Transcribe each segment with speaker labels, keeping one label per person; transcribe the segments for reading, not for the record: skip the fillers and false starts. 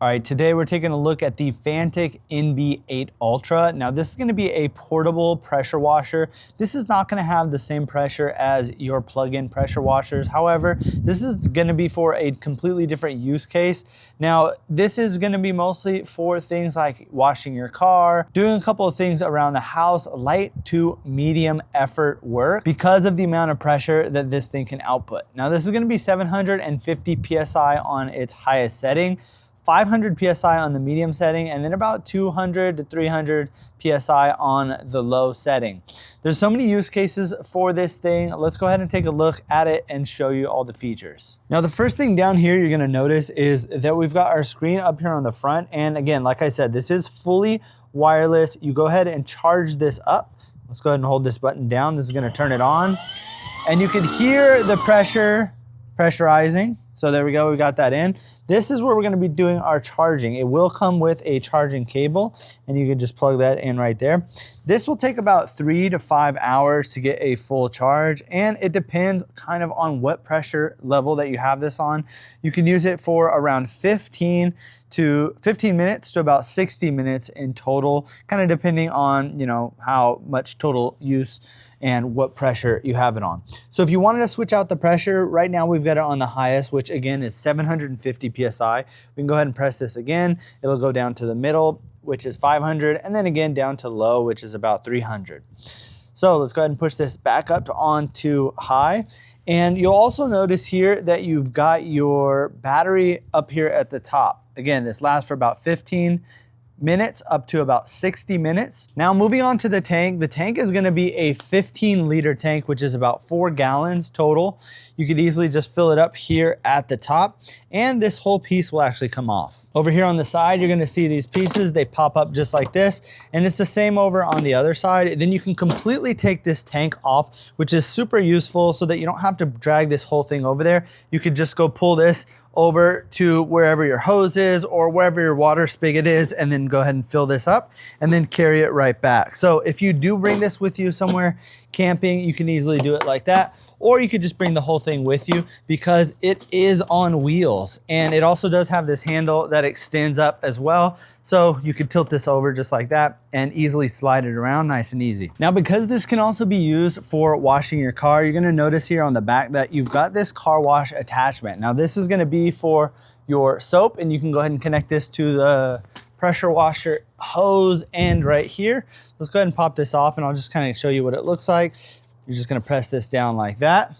Speaker 1: All right, today we're taking a look at the Fanttik NB8 Ultra. Now this is gonna be a portable pressure washer. This is not gonna have the same pressure as your plug-in pressure washers. However, this is gonna be for a completely different use case. Now, this is gonna be mostly for things like washing your car, doing a couple of things around the house, light to medium effort work because of the amount of pressure that this thing can output. Now this is gonna be 750 PSI on its highest setting, 500 PSI on the medium setting, and then about 200 to 300 PSI on the low setting. There's so many use cases for this thing. Let's go ahead and take a look at it and show you all the features. Now, the first thing down here you're gonna notice is that we've got our screen up here on the front. And again, like I said, this is fully wireless. You go ahead and charge this up. Let's go ahead and hold this button down. This is gonna turn it on. And you can hear the pressurizing. So there we go, we got that in. This is where we're gonna be doing our charging. It will come with a charging cable and you can just plug that in right there. This will take about 3 to 5 hours to get a full charge, and it depends kind of on what pressure level that you have this on. You can use it for around 15 minutes to about 60 minutes in total, kind of depending on, you know, how much total use and what pressure you have it on. So if you wanted to switch out the pressure, right now we've got it on the highest, which again is 750 PSI. We can go ahead and press this again. It'll go down to the middle, which is 500, and then again down to low, which is about 300. So let's go ahead and push this back up onto high. And you'll also notice here that you've got your battery up here at the top. Again, this lasts for about 15 minutes up to about 60 minutes. Now moving on to the tank is gonna be a 15-liter tank, which is about 4 gallons total. You could easily just fill it up here at the top, and this whole piece will actually come off. Over here on the side, you're gonna see these pieces, they pop up just like this, and it's the same over on the other side. Then you can completely take this tank off, which is super useful so that you don't have to drag this whole thing over there. You could just go pull this over to wherever your hose is or wherever your water spigot is, and then go ahead and fill this up and then carry it right back. So if you do bring this with you somewhere camping, you can easily do it like that. Or you could just bring the whole thing with you because it is on wheels. And it also does have this handle that extends up as well. So you could tilt this over just like that and easily slide it around nice and easy. Now, because this can also be used for washing your car, you're gonna notice here on the back that you've got this car wash attachment. Now this is gonna be for your soap, and you can go ahead and connect this to the pressure washer hose end right here. Let's go ahead and pop this off, and I'll just kind of show you what it looks like. You're just gonna press this down like that.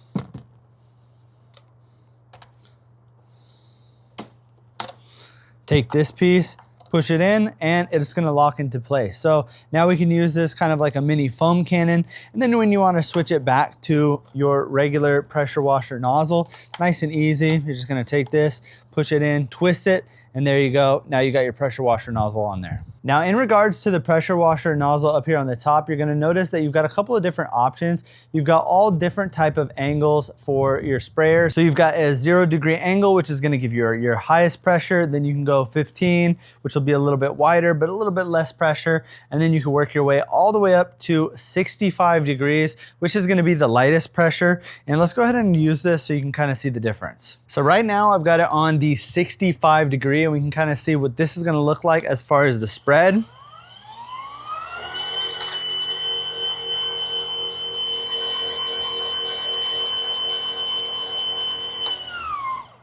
Speaker 1: Take this piece, push it in, and it's gonna lock into place. So now we can use this kind of like a mini foam cannon. And then when you wanna switch it back to your regular pressure washer nozzle, nice and easy. You're just gonna take this, push it in, twist it, and there you go. Now you got your pressure washer nozzle on there. Now, in regards to the pressure washer nozzle up here on the top, you're gonna notice that you've got a couple of different options. You've got all different type of angles for your sprayer. So you've got a 0-degree angle, which is gonna give you your highest pressure. Then you can go 15, which will be a little bit wider, but a little bit less pressure. And then you can work your way all the way up to 65 degrees, which is gonna be the lightest pressure. And let's go ahead and use this so you can kind of see the difference. So right now I've got it on the 65 degree, and we can kind of see what this is gonna look like as far as the spread.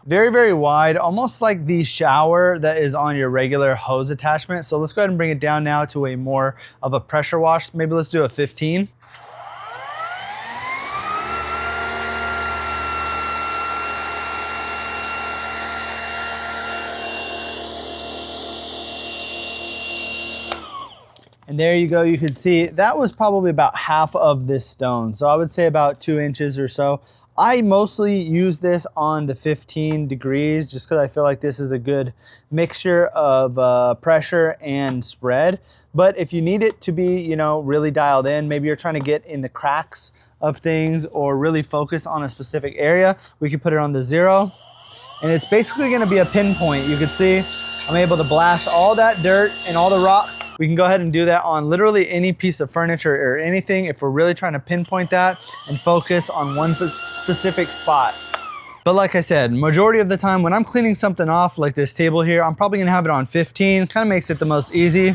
Speaker 1: Very, very wide, almost like the shower that is on your regular hose attachment. So let's go ahead and bring it down now to a more of a pressure wash. Maybe let's do a 15. And there you go, you can see that was probably about half of this stone. So I would say about 2 inches or so. I mostly use this on the 15 degrees just because I feel like this is a good mixture of pressure and spread. But if you need it to be, you know, really dialed in, maybe you're trying to get in the cracks of things or really focus on a specific area, we could put it on the 0. And it's basically gonna be a pinpoint. You can see I'm able to blast all that dirt and all the rocks. We can go ahead and do that on literally any piece of furniture or anything if we're really trying to pinpoint that and focus on one specific spot. But like I said, majority of the time when I'm cleaning something off like this table here, I'm probably gonna have it on 15. Kind of makes it the most easy.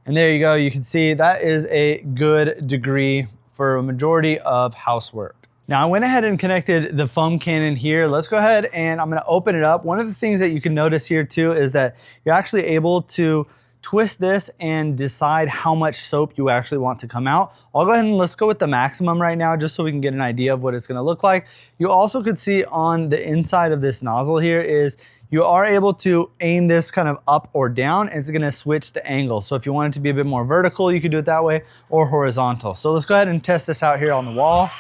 Speaker 1: And there you go, you can see that is a good degree for a majority of housework. Now I went ahead and connected the foam cannon here. Let's go ahead and I'm gonna open it up. One of the things that you can notice here too is that you're actually able to twist this and decide how much soap you actually want to come out. I'll go ahead and let's go with the maximum right now just so we can get an idea of what it's gonna look like. You also could see on the inside of this nozzle here is you are able to aim this kind of up or down, and it's gonna switch the angle. So if you want it to be a bit more vertical, you could do it that way, or horizontal. So let's go ahead and test this out here on the wall.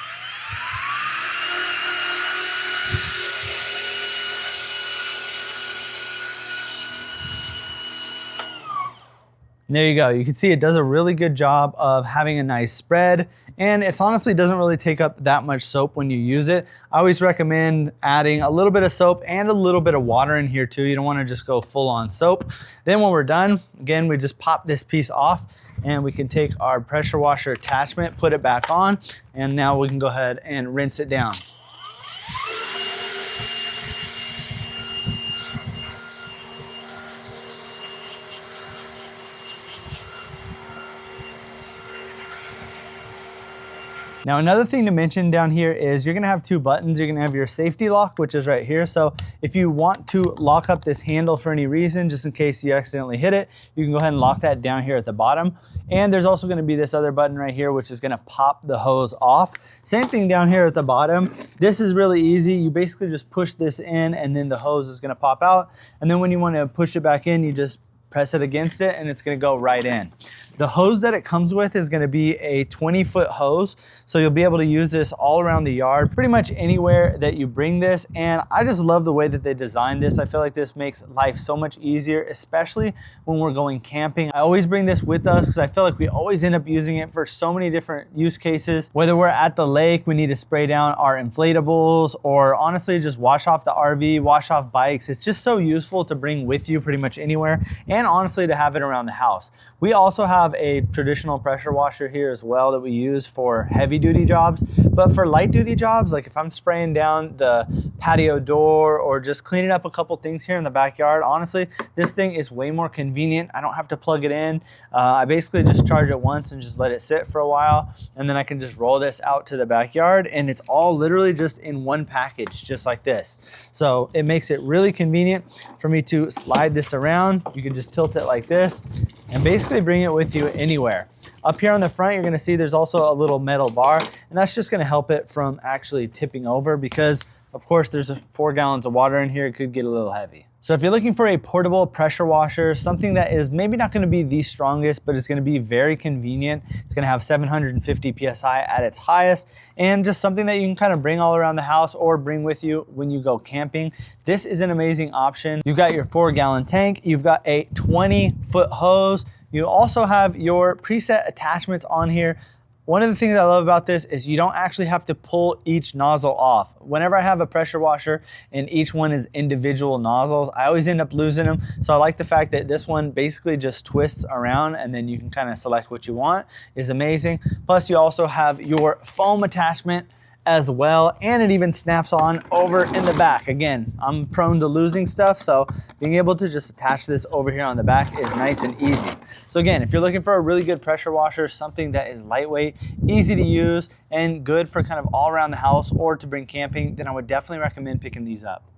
Speaker 1: And there you go. You can see it does a really good job of having a nice spread, and it honestly doesn't really take up that much soap when you use it. I always recommend adding a little bit of soap and a little bit of water in here too. You don't want to just go full on soap. Then when we're done, again, we just pop this piece off and we can take our pressure washer attachment, put it back on, and now we can go ahead and rinse it down. Now another thing to mention down here is you're gonna have two buttons. You're gonna have your safety lock, which is right here. So if you want to lock up this handle for any reason, just in case you accidentally hit it, you can go ahead and lock that down here at the bottom. And there's also gonna be this other button right here, which is gonna pop the hose off. Same thing down here at the bottom. This is really easy. You basically just push this in and then the hose is gonna pop out. And then when you wanna push it back in, you just press it against it and it's gonna go right in. The hose that it comes with is gonna be a 20-foot hose, so you'll be able to use this all around the yard, pretty much anywhere that you bring this, and I just love the way that they designed this. I feel like this makes life so much easier, especially when we're going camping. I always bring this with us because I feel like we always end up using it for so many different use cases. Whether we're at the lake, we need to spray down our inflatables, or honestly just wash off the RV, wash off bikes. It's just so useful to bring with you pretty much anywhere, and honestly to have it around the house. We also have a traditional pressure washer here as well that we use for heavy duty jobs, but for light duty jobs, like if I'm spraying down the patio door or just cleaning up a couple things here in the backyard, honestly this thing is way more convenient. I don't have to plug it in. I basically just charge it once and just let it sit for a while, and then I can just roll this out to the backyard, and it's all literally just in one package, just like this. So it makes it really convenient for me to slide this around. You can just tilt it like this and basically bring it with you anywhere. Up here on the front, you're gonna see there's also a little metal bar, and that's just gonna help it from actually tipping over because of course there's 4 gallons of water in here. It could get a little heavy. So if you're looking for a portable pressure washer, something that is maybe not gonna be the strongest, but it's gonna be very convenient. It's gonna have 750 PSI at its highest, and just something that you can kind of bring all around the house or bring with you when you go camping. This is an amazing option. You've got your 4-gallon tank, you've got a 20-foot hose, you also have your preset attachments on here. One of the things I love about this is you don't actually have to pull each nozzle off. Whenever I have a pressure washer and each one is individual nozzles, I always end up losing them. So I like the fact that this one basically just twists around and then you can kind of select what you want. Is amazing. Plus you also have your foam attachment as well, and it even snaps on over in the back. Again, I'm prone to losing stuff, so being able to just attach this over here on the back is nice and easy. So again, if you're looking for a really good pressure washer, something that is lightweight, easy to use, and good for kind of all around the house or to bring camping, then I would definitely recommend picking these up.